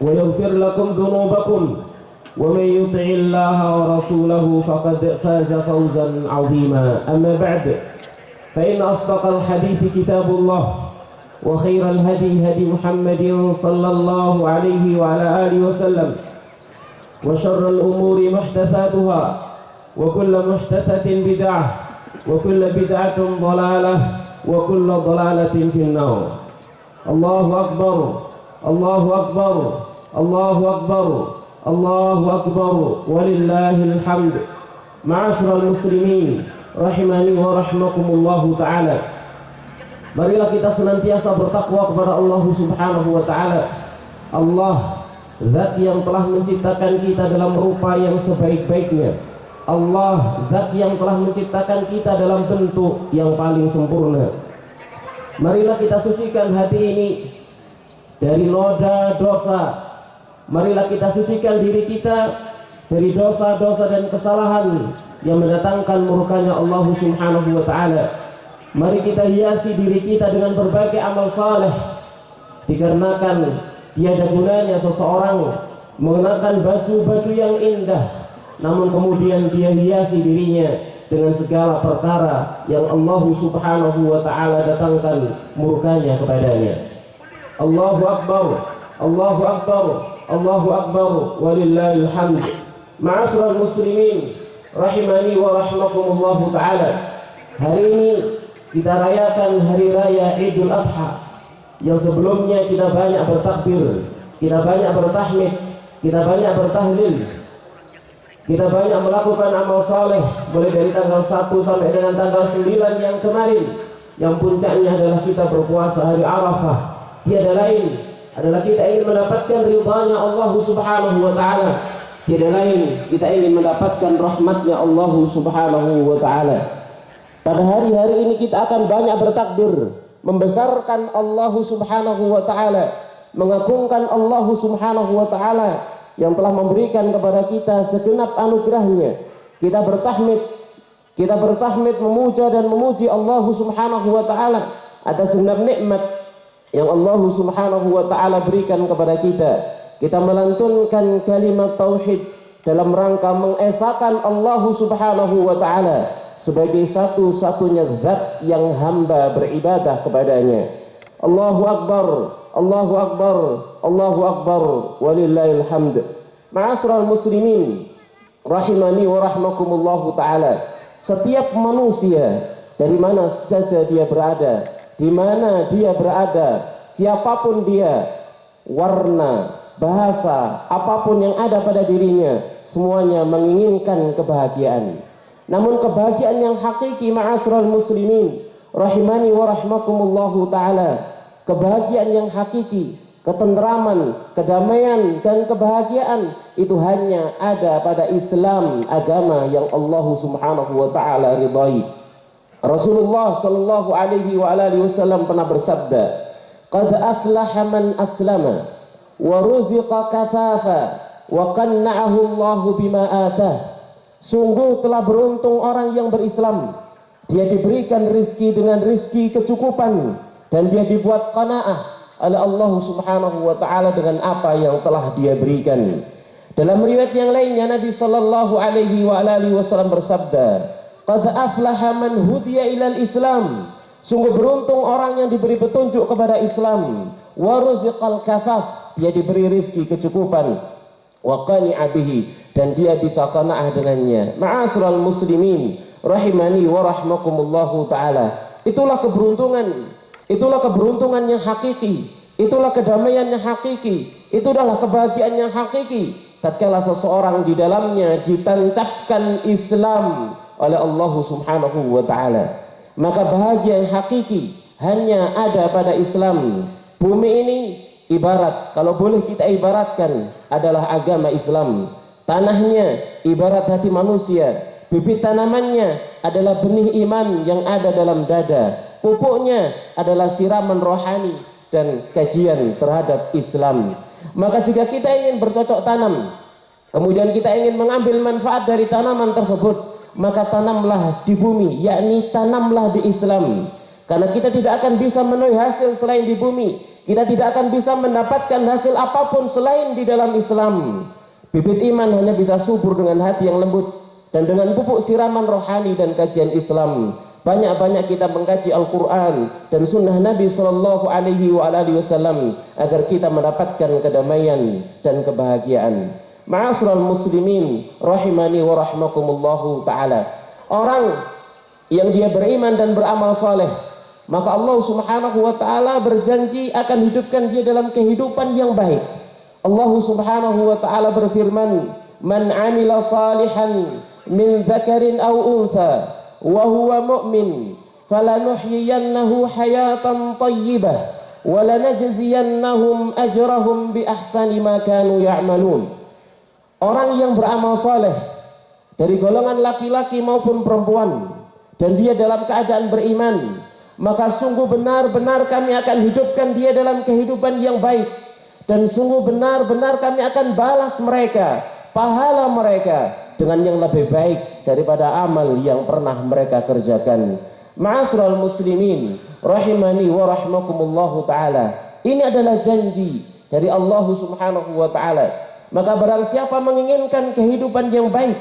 ويغفر لكم ذنوبكم ومن يطع الله ورسوله فقد فاز فوزا عظيما. أما بعد، فإن أصدق الحديث كتاب الله، وخير الهدي هدي محمد صلى الله عليه وعلى آله وسلم، وشر الأمور محدثاتها، وكل محدثة بدعة، وكل بدعة ضلالة، وكل ضلالة في النار. الله أكبر، الله أكبر، الله أكبر، الله أكبر، ولله الحمد. معاشر المسلمين rahimani wa rahmakumullahu ta'ala, marilah kita senantiasa bertakwa kepada Allah subhanahu wa ta'ala. Allah, zat yang telah menciptakan kita dalam rupa yang sebaik-baiknya. Allah, zat yang telah menciptakan kita dalam bentuk yang paling sempurna. Marilah kita sucikan hati ini dari noda dosa. Marilah kita sucikan diri kita dari dosa-dosa dan kesalahan yang mendatangkan murkanya Allah subhanahu wa ta'ala. Mari kita hiasi diri kita dengan berbagai amal saleh, dikarenakan tiada gunanya seseorang mengenakan baju-baju yang indah namun kemudian dia hiasi dirinya dengan segala perkara yang Allah subhanahu wa ta'ala datangkan murkanya kepadanya. Allahu Akbar, Allahu Akbar, Allahu Akbar, walillahil hamd. Ma'asyiral muslimin rahimani wa rahmakumullahu ta'ala, hari ini kita rayakan hari raya Idul Adha, yang sebelumnya kita banyak bertakbir, kita banyak bertahmid, kita banyak bertahlil, kita banyak melakukan amal saleh mulai dari tanggal 1 sampai dengan tanggal 9 yang kemarin, yang puncaknya adalah kita berpuasa hari Arafah. Tiada lain adalah kita ingin mendapatkan ridhanya Allah subhanahu wa ta'ala. Tidak lain kita ingin mendapatkan rahmatnya Allah subhanahu wa ta'ala. Pada hari-hari ini kita akan banyak bertakbir, membesarkan Allah subhanahu wa ta'ala, mengagungkan Allah subhanahu wa ta'ala yang telah memberikan kepada kita segenap anugerahnya. Kita bertahmid memuja dan memuji Allah subhanahu wa ta'ala atas segenap nikmat yang Allah subhanahu wa ta'ala berikan kepada kita. Kita melantunkan kalimat tauhid dalam rangka mengesahkan Allah subhanahu wa ta'ala sebagai satu-satunya zat yang hamba beribadah kepadanya. Allahu Akbar, Allahu Akbar, Allahu Akbar, walillahil hamd. Ma'asyiral muslimin rahimani wa rahmakumullahu ta'ala, setiap manusia dari mana saja dia berada, di mana dia berada, siapapun dia, warna, bahasa, apapun yang ada pada dirinya, semuanya menginginkan kebahagiaan. Namun kebahagiaan yang hakiki, ma'asyiral muslimin rahimani wa rahmakumullahu ta'ala, kebahagiaan yang hakiki, ketenteraman, kedamaian dan kebahagiaan itu hanya ada pada Islam, agama yang Allah subhanahu wa ta'ala ridhai. Rasulullah sallallahu alaihi wa alihi wasallam pernah bersabda, qad aflaha man aslama wa ruziqa kafafa wa qanna'ahu Allahu bima atah. Sungguh telah beruntung orang yang berislam, dia diberikan rizki dengan rizki kecukupan dan dia dibuat qanaah oleh Allah subhanahu wa ta'ala dengan apa yang telah dia berikan. Dalam riwayat yang lainnya Nabi sallallahu alaihi wa alihi wasallam bersabda, qad aflaha man hudiya ilal Islam. Sungguh beruntung orang yang diberi petunjuk kepada Islam. Wa ruziqal kafaf, dia diberi rizki kecukupan. Wa qani'a bihi, dan dia bisa qanaah dengannya. Ma'asyiral muslimin rahimani wa rahmakumullahu ta'ala, itulah keberuntungan yang hakiki, itulah kedamaian yang hakiki, itulah kebahagiaan yang hakiki tatkala seseorang di dalamnya ditancapkan Islam oleh Allah subhanahu wa ta'ala. Maka bahagia yang hakiki hanya ada pada Islam. Bumi ini ibarat, kalau boleh kita ibaratkan, adalah agama Islam. Tanahnya ibarat hati manusia, bibit tanamannya adalah benih iman yang ada dalam dada, pupuknya adalah siraman rohani dan kajian terhadap Islam. Maka jika kita ingin bercocok tanam, kemudian kita ingin mengambil manfaat dari tanaman tersebut, maka tanamlah di bumi, yakni tanamlah di Islam. Karena kita tidak akan bisa menuai hasil selain di bumi. kita tidak akan bisa mendapatkan hasil apapun selain di dalam Islam. Bibit iman hanya bisa subur dengan hati yang lembut dan dengan pupuk siraman rohani dan kajian Islam. Banyak-banyak kita mengkaji Al-Quran dan sunnah Nabi Sallallahu Alaihi Wasallam agar kita mendapatkan kedamaian dan kebahagiaan. Ma'asyiral muslimin rahimani wa rahmakumullahu ta'ala. Orang yang dia beriman dan beramal soleh, maka Allah Subhanahu wa ta'ala berjanji akan hidupkan dia dalam kehidupan yang baik. Allah Subhanahu wa ta'ala berfirman, "Man 'amila salihan min dzakarin aw untha wa huwa mu'min falanuhyiyannahu hayatan thayyibah wa lanajziyannahum ajrahum bi ahsani ma kanu ya'malun." Orang yang beramal soleh dari golongan laki-laki maupun perempuan dan dia dalam keadaan beriman, maka sungguh benar-benar kami akan hidupkan dia dalam kehidupan yang baik, dan sungguh benar-benar kami akan balas mereka, pahala mereka dengan yang lebih baik daripada amal yang pernah mereka kerjakan. Ma'asyiral muslimin rahimani wa rahmakumullahu ta'ala. Ini adalah janji dari Allah Subhanahu wa ta'ala. Maka barang siapa menginginkan kehidupan yang baik,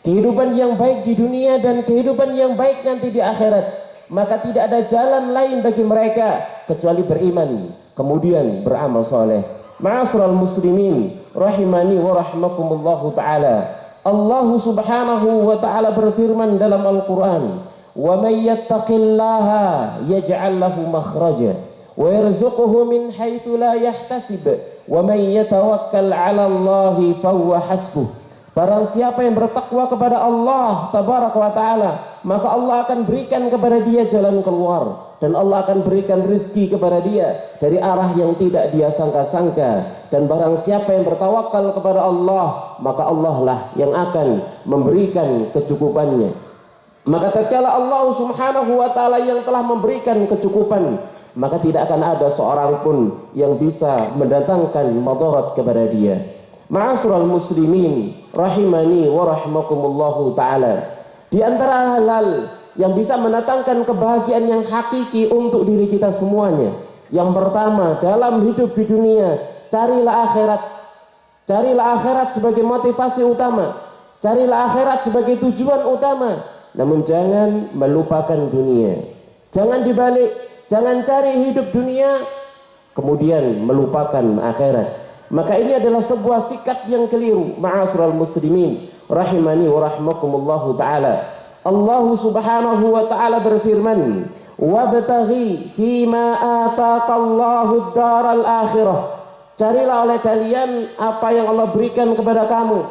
kehidupan yang baik di dunia dan kehidupan yang baik nanti di akhirat, maka tidak ada jalan lain bagi mereka kecuali beriman kemudian beramal soleh. Ma'asyiral muslimin rahimani wa rahmakumullahu ta'ala. Allah Subhanahu wa ta'ala berfirman dalam Al-Quran, "Wa may yattaqillaha yaj'al lahu makhraja wa yarzuquhu min haitsu la yahtasib wa may yatawakkal 'ala Allahi fahuwa hasbuh." Barang siapa yang bertakwa kepada Allah tabaraka wa ta'ala, maka Allah akan berikan kepada dia jalan keluar, dan Allah akan berikan rezeki kepada dia dari arah yang tidak dia sangka-sangka. Dan barang siapa yang bertawakal kepada Allah, maka Allah lah yang akan memberikan kecukupannya. Maka tatkala Allah Subhanahu wa ta'ala yang telah memberikan kecukupan, maka tidak akan ada seorang pun yang bisa mendatangkan madarat kepada dia. Ma'asyiral muslimin rahimani wa rahmakumullahu ta'ala. Di antara hal-hal yang bisa mendatangkan kebahagiaan yang hakiki untuk diri kita semuanya, yang pertama, dalam hidup di dunia, carilah akhirat. Carilah akhirat sebagai motivasi utama, carilah akhirat sebagai tujuan utama. Namun jangan melupakan dunia. Jangan dibalik, jangan cari hidup dunia kemudian melupakan akhirat. Maka ini adalah sebuah sikap yang keliru. Ma'asyiral muslimin rahimani wa rahmakumullahu ta'ala. Allah Subhanahu wa ta'ala berfirman, "Wabtaghi fima ataqallahu ad-daral akhirah." Carilah oleh kalian apa yang Allah berikan kepada kamu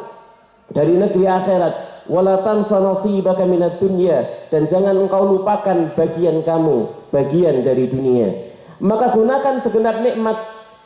dari negeri akhirat. Wala tansa nasibaka minad dunya, dan jangan engkau lupakan bagian kamu, bagian dari dunia. Maka gunakan segenap nikmat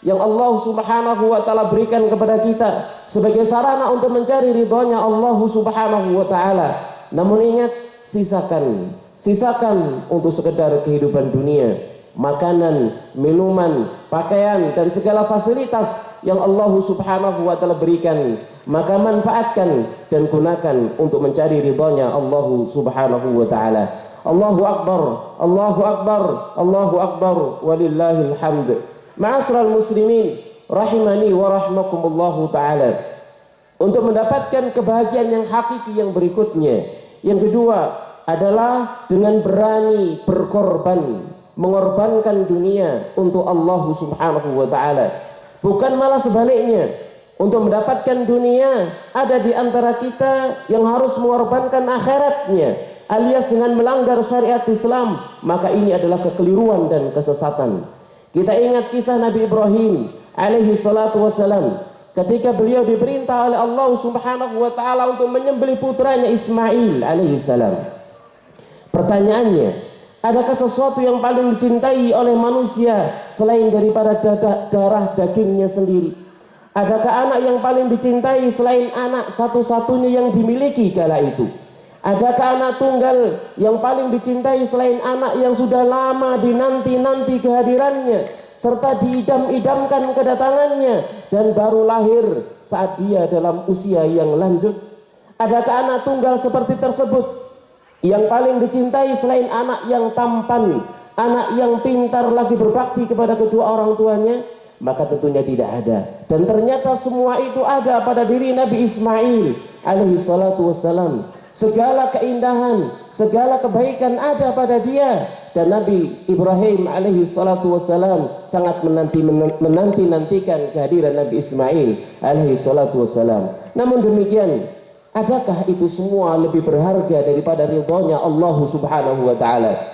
yang Allah Subhanahu wa ta'ala berikan kepada kita sebagai sarana untuk mencari ridhonya Allah Subhanahu wa ta'ala. Namun ingat, sisakan untuk sekedar kehidupan dunia, makanan, minuman, pakaian, dan segala fasilitas yang Allah Subhanahu wa ta'ala berikan, maka manfaatkan dan gunakan untuk mencari ridhonya Allah Subhanahu wa ta'ala. Allahu Akbar, Allahu Akbar, Allahu Akbar, walillahil hamd. Ma'asyiral muslimin rahimani wa rahmakumullahu ta'ala. Untuk mendapatkan kebahagiaan yang hakiki yang berikutnya, yang kedua adalah dengan berani berkorban, mengorbankan dunia untuk Allah Subhanahu wa ta'ala. Bukan malah sebaliknya, untuk mendapatkan dunia ada di antara kita yang harus mengorbankan akhiratnya, alias dengan melanggar syariat Islam, maka ini adalah kekeliruan dan kesesatan. Kita ingat kisah Nabi Ibrahim alaihi salatu wassalam, ketika beliau diperintah oleh Allah Subhanahu wa ta'ala untuk menyembelih putranya Ismail alaihi salam. Pertanyaannya, adakah sesuatu yang paling dicintai oleh manusia selain daripada darah dagingnya sendiri? Adakah anak yang paling dicintai selain anak satu-satunya yang dimiliki kala itu? Adakah anak tunggal yang paling dicintai selain anak yang sudah lama dinanti-nanti kehadirannya, serta diidam-idamkan kedatangannya dan baru lahir saat dia dalam usia yang lanjut? Adakah anak tunggal seperti tersebut yang paling dicintai selain anak yang tampan, anak yang pintar lagi berbakti kepada kedua orang tuanya? Maka tentunya tidak ada. Dan ternyata semua itu ada pada diri Nabi Ismail alaihi salatu wassalam. Segala keindahan, segala kebaikan ada pada dia. Dan Nabi Ibrahim alaihi salatu wassalam sangat menanti-nantikan kehadiran Nabi Ismail alaihi salatu wassalam. Namun demikian, adakah itu semua lebih berharga daripada ridhonya Allah subhanahu wa ta'ala?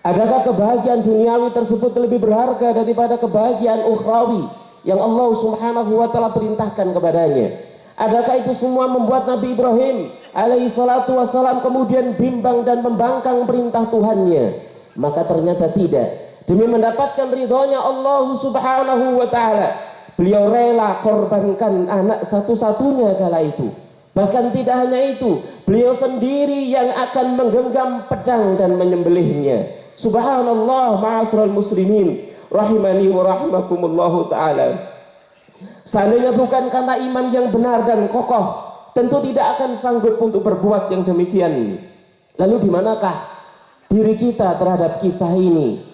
Adakah kebahagiaan duniawi tersebut lebih berharga daripada kebahagiaan ukhrawi yang Allah subhanahu wa ta'ala perintahkan kepadanya? Adakah itu semua membuat Nabi Ibrahim alaihi salatu wassalam kemudian bimbang dan membangkang perintah Tuhannya? Maka ternyata tidak. Demi mendapatkan ridhonya Allah subhanahu wa ta'ala, beliau rela korbankan anak satu-satunya kala itu. Bahkan tidak hanya itu, beliau sendiri yang akan menggenggam pedang dan menyembelihnya. Subhanallah, ma'asyiral muslimin rahimani wa rahimakumullahu ta'ala. Seandainya bukan karena iman yang benar dan kokoh, tentu tidak akan sanggup untuk berbuat yang demikian. Lalu di manakah diri kita terhadap kisah ini?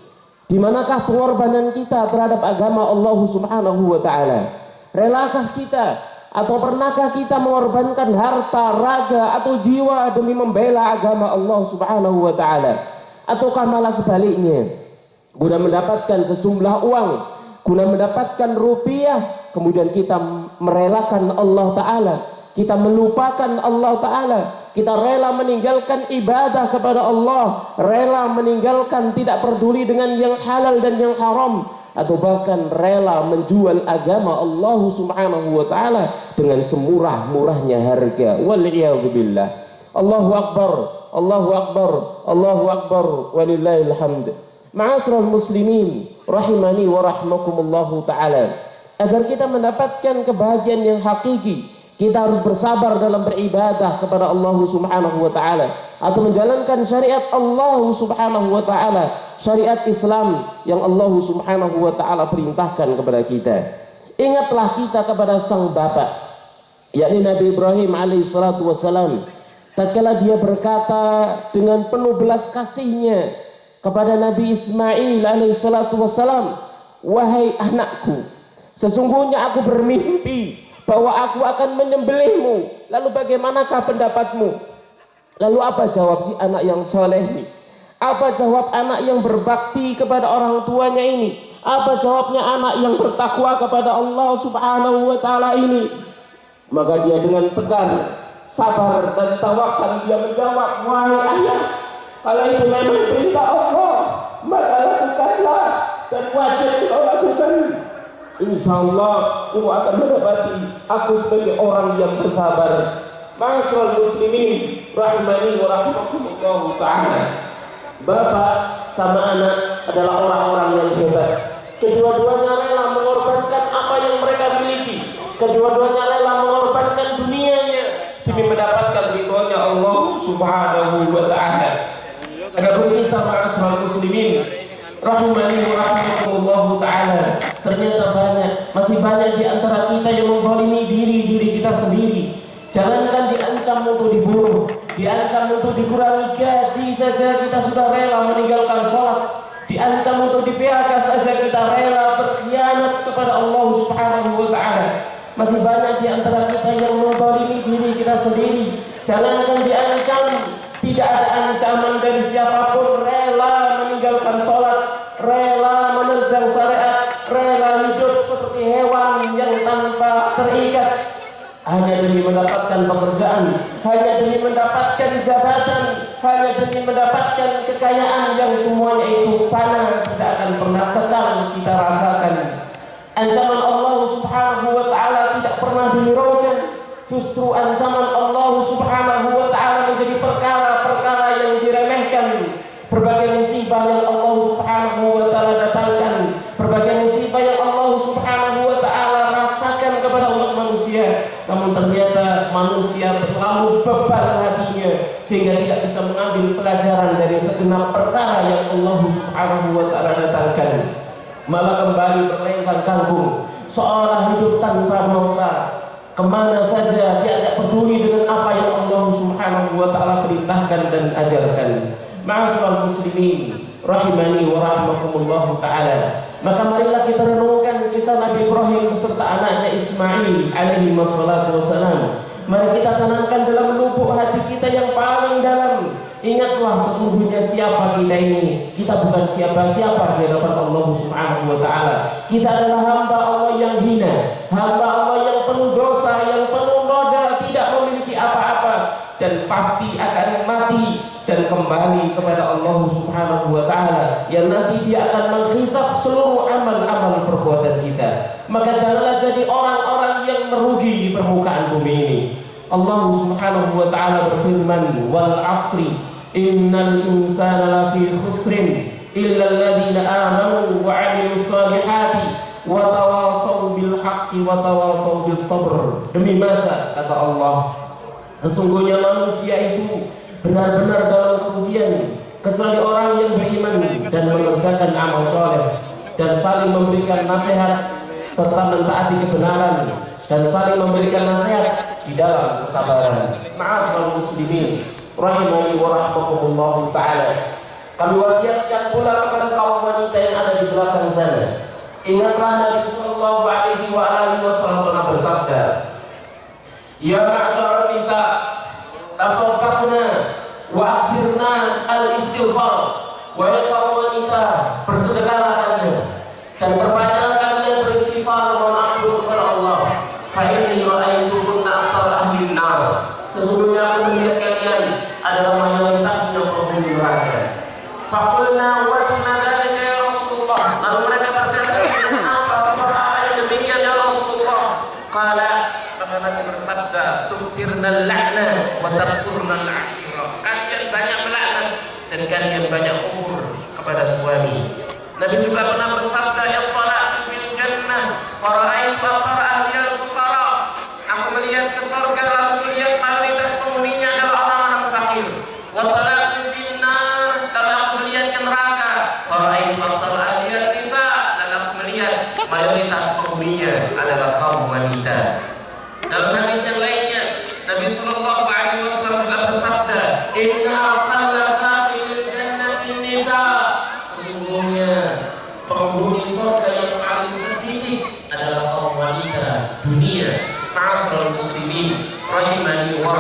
Di manakah pengorbanan kita terhadap agama Allah subhanahu wa ta'ala? Relakah kita atau pernahkah kita mengorbankan harta, raga atau jiwa demi membela agama Allah subhanahu wa ta'ala? Ataukah malah sebaliknya, guna mendapatkan sejumlah uang, guna mendapatkan rupiah, kemudian kita merelakan Allah ta'ala, kita melupakan Allah ta'ala, kita rela meninggalkan ibadah kepada Allah, rela meninggalkan, tidak peduli dengan yang halal dan yang haram, atau bahkan rela menjual agama Allah subhanahu wa ta'ala dengan semurah-murahnya harga. Wal'iyadzubillah. Allahu Akbar, Allahu Akbar, Allahu Akbar, walillahil hamd. Ma'asyiral muslimin rahimani wa rahmakumullahu ta'ala. Agar kita mendapatkan kebahagiaan yang hakiki, kita harus bersabar dalam beribadah kepada Allah subhanahu wa ta'ala, atau menjalankan syariat Allah subhanahu wa ta'ala, syariat Islam yang Allah subhanahu wa ta'ala perintahkan kepada kita. Ingatlah kita kepada sang bapak, yakni Nabi Ibrahim alaihi salatu wassalam, tatkala dia berkata dengan penuh belas kasihnya kepada Nabi Ismail alaihi salatu wassalam, wahai anakku, sesungguhnya aku bermimpi bahwa aku akan menyembelihmu. Lalu bagaimanakah pendapatmu? Lalu apa jawab si anak yang soleh ini? Apa jawab anak yang berbakti kepada orang tuanya ini? Apa jawabnya anak yang bertakwa kepada Allah subhanahu wa ta'ala ini? Maka dia dengan tegar, sabar dan tawakal dia menjawab, wahai ayah, kalau itu memang perintah Allah, maka lakukanlah dan wajib kau lakukan. Insyaallah kau akan mendapati aku sebagai orang yang bersabar. Ma'asyiral muslimin rahimani wa rahimakumullah ta'ala. Bapak sama anak adalah orang-orang yang hebat. Kedua-duanya rela mengorbankan apa yang mereka miliki. Kedua-duanya rela mengorbankan dunianya demi mendapatkan ridhonya Allah subhanahu wa ta'ala. Adapun kita ma'asyiral muslimin rahimani wa rahimakumullah ta'ala, ternyata masih banyak di antara kita yang menzalimi diri kita sendiri. Jangankan diancam untuk dibunuh, diancam untuk dikurangi gaji saja kita sudah rela meninggalkan sholat. Diancam untuk di PHK saja kita rela berkhianat kepada Allah subhanahu wa ta'ala. Masih banyak di antara kita yang menzalimi diri kita sendiri. Jangankan diancam, tidak ada ancaman dari siapapun, rela meninggalkan sholat, rela menerjang syariat, rela hidup seperti hewan yang tanpa terikat, hanya demi mendapatkan pekerjaan, hanya demi mendapatkan jabatan, hanya demi mendapatkan kekayaan yang semuanya itu fana, tidak akan pernah kekal kita rasakan. Ancaman Allah subhanahu wa ta'ala tidak pernah dihiraukan. Justru ancaman Allah subhanahu wa ta'ala menjadi perkara-perkara yang diremehkan. Berbagai musibah yang Allah subhanahu wa ta'ala datangkan, berbagai musibah yang Allah subhanahu wa ta'ala rasakan kepada umat manusia, namun ternyata manusia terlalu bebal hatinya sehingga tidak bisa mengambil pelajaran dari segenap perkara yang Allah subhanahu wa ta'ala datangkan, malah kembali berlengkang kangkung seolah hidup tanpa dosa. Kemana saja dia tidak peduli dengan apa yang Allah subhanahu wa ta'ala perintahkan dan ajarkan. Ma'asyiral muslimin rahimani wa rahimakumullah ta'ala. Maka marilah kita renungkan kisah Nabi Ibrahim beserta anaknya Ismail alaihi wassalatu wassalam. Mari kita tanamkan dalam lubuk hati kita yang paling dalam. Ingatlah sesungguhnya siapa kita ini. Kita bukan siapa-siapa di hadapan Allah Subhanahu wa ta'ala. Kita adalah hamba Allah yang hina, hamba Allah yang penuh dosa, yang penuh noda, tidak memiliki apa-apa, dan pasti akan mati dan kembali kepada Allah Subhanahu wa ta'ala, yang nanti dia akan menghisab seluruh amal-amal perbuatan kita. Maka janganlah jadi orang-orang yang merugi di permukaan bumi ini. Allah Subhanahu wa ta'ala berfirman, wal asri innal insana lafi khusrin illa alladhina amanu wa 'amilus salihati wa tawasaw bil haqqi wa tawasaw bis sabr. Demi masa, kata Allah, sesungguhnya manusia itu benar-benar dalam kerugian kecuali orang yang beriman dan mengerjakan amal soleh dan saling memberikan nasihat serta mentaati kebenaran dan saling memberikan nasihat di dalam kesabaran. Ma'asyiral muslimin rahimani wa rahimakumullah ta'ala. Kami wasiatkan pula kepada kaum wanita yang ada di belakang sana. Ingatlah Nabi sallallahu alaihi wa alihi wasallam pernah bersabda, ya ma'asyiral nisa, tasaddaqna wa akthirna al-istighfar. Wahai kaum wanita, bersedekahlah kalian dan perbanyaklah kalian beristighfar memohon kepada Allah. Fa inni ra'aytukunna aktsara ahli an-nar. Sesungguhnya aku melihat kalian adalah mayoritas yang penghuni neraka. Faqulna wa inna dzalika ya Rasulullah. Lalu mereka berkata, "Apa sebab apa yang demikian ya Rasulullah?" Qala, maka Nabi bersabda, "Tukfirnal la'na wa taqturnal 'ashira." Kalian banyak melaknat dan kalian banyak kufur kepada suami. Nabi juga pernah bersabda, "Yaqtala'tu fil jannah wa ra'aytu aktsara ahliha fuqara." Aku melihat ke surga lalu melihat mayoritas penghuninya adalah orang-orang fakir. Wa tala'tu fin nar, lalu aku melihat ke neraka. Wa ra'aytu aktsara ahliha nisa, dan aku melihat mayoritas penghuninya adalah kaum wanita. Dalam hadis yang lainnya, Nabi sallallahu alaihi wasallam juga bersabda, "Inna aqalla sa'il jannati nisa." Sesungguhnya penghuni surga yang paling sedikit adalah kaum wanita dunia. Ma'asyiral muslimin rahimani wa